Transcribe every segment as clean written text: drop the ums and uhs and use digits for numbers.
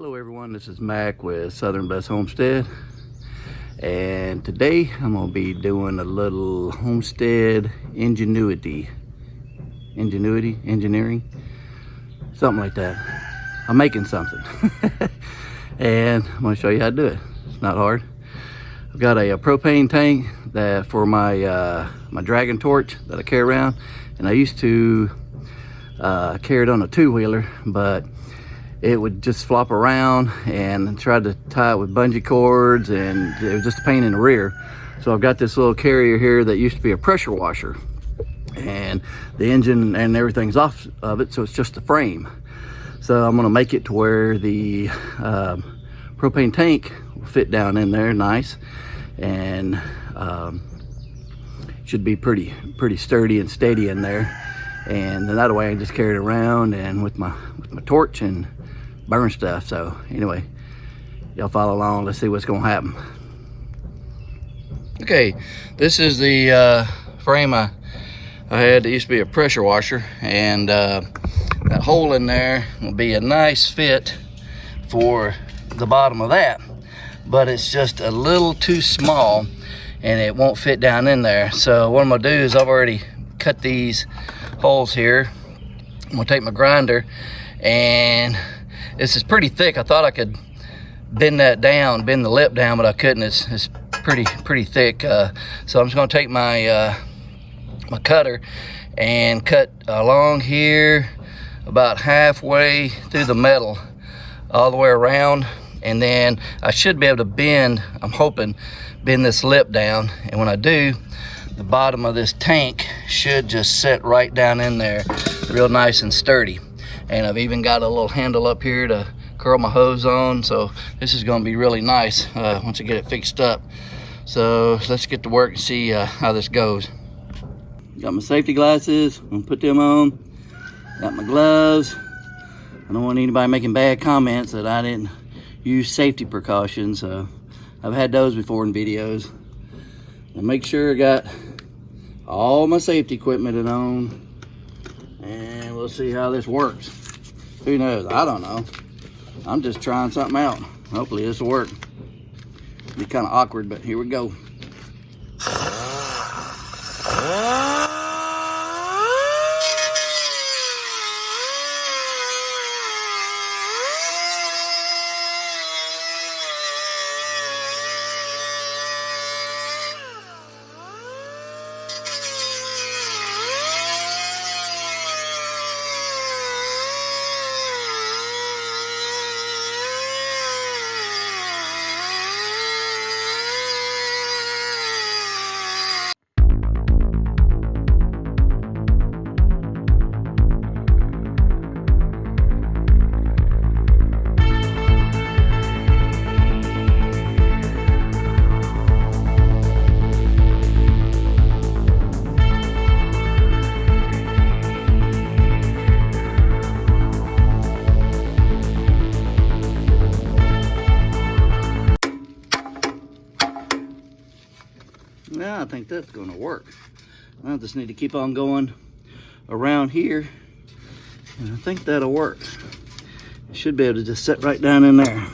Hello everyone, this is Mac with Southern Best Homestead, and today I'm going to be doing a little homestead engineering, something like that. I'm making something and I'm going to show you how to do it. It's not hard. I've got a propane tank that for my my dragon torch that I carry around, and I used to carry it on a two-wheeler, but it would just flop around, and tried to tie it with bungee cords, and it was just a pain in the rear. So I've got this little carrier here that used to be a pressure washer, and the engine and everything's off of it, so it's just a frame. So I'm gonna make it to where the propane tank will fit down in there nice, and should be pretty sturdy and steady in there. And then that way I can just carry it around and with my torch and burn stuff. So anyway, y'all follow along. Let's see what's gonna happen. Okay, this is the frame I had. It used to be a pressure washer, and that hole in there will be a nice fit for the bottom of that, but it's just a little too small and it won't fit down in there. So what I'm gonna do is I've already cut these holes here. I'm gonna take my grinder, and this is pretty thick. I thought I could bend that down, bend the lip down, but I couldn't. It's pretty thick. So I'm just gonna take my my cutter and cut along here about halfway through the metal all the way around, and then I should be able to bend, I'm hoping, bend this lip down, and when I do, the bottom of this tank should just sit right down in there real nice and sturdy. And I've even got a little handle up here to curl my hose on, so this is going to be really nice once I get it fixed up. So let's get to work and see how this goes. Got my safety glasses, I'm gonna put them on. Got my gloves. I don't want anybody making bad comments that I didn't use safety precautions. I've had those before in videos. And make sure I got all my safety equipment on, and we'll see how this works. Who knows? I don't know. I'm just trying something out. Hopefully this will work. It'll be kind of awkward, but here we go. Now I think that's going to work. I just need to keep on going around here, and I think that'll work. I should be able to just sit right down in there.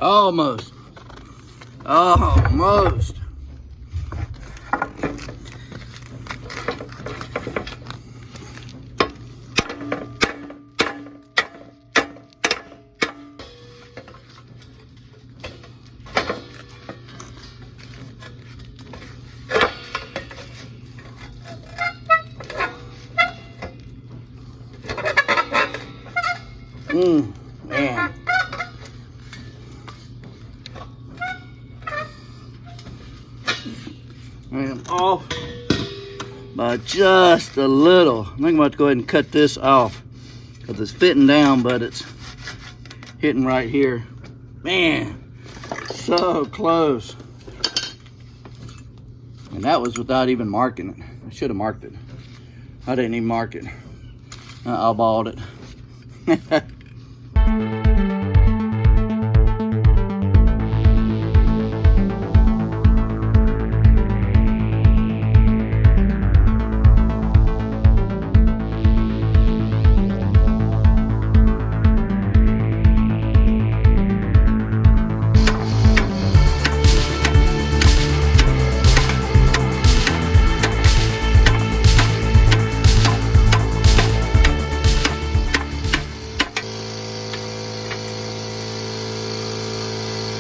Almost. Almost. Man. I am off by just a little. I think I'm about to go ahead and cut this off because it's fitting down, but it's hitting right here. Man, so close. And that was without even marking it. I should have marked it. I didn't even mark it. I eyeballed it.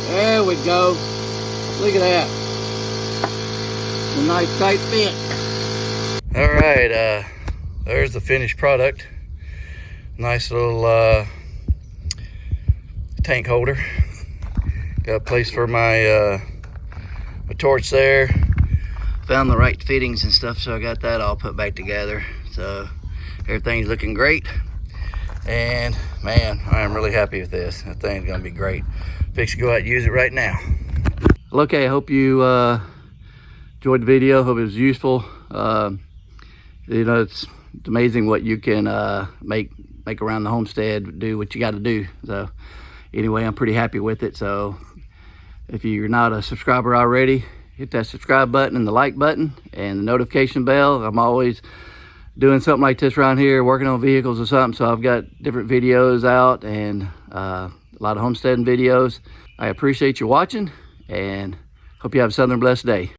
There we go. Look at that. A nice tight fit. All right, there's the finished product. Nice little tank holder. Got a place for my my torch there. Found the right fittings and stuff, so I got that all put back together. So everything's looking great. And man, I am really happy with this. That thing's gonna be great. Fix to go out and use it right now. Well, okay, I hope you enjoyed the video. Hope it was useful. You know, it's amazing what you can make around the homestead, do what you got to do. So anyway, I'm pretty happy with it. So if you're not a subscriber already, hit that subscribe button and the like button and the notification bell. I'm always doing something like this around here, working on vehicles or something. So I've got different videos out and a lot of homesteading videos. I appreciate you watching and hope you have a southern blessed day.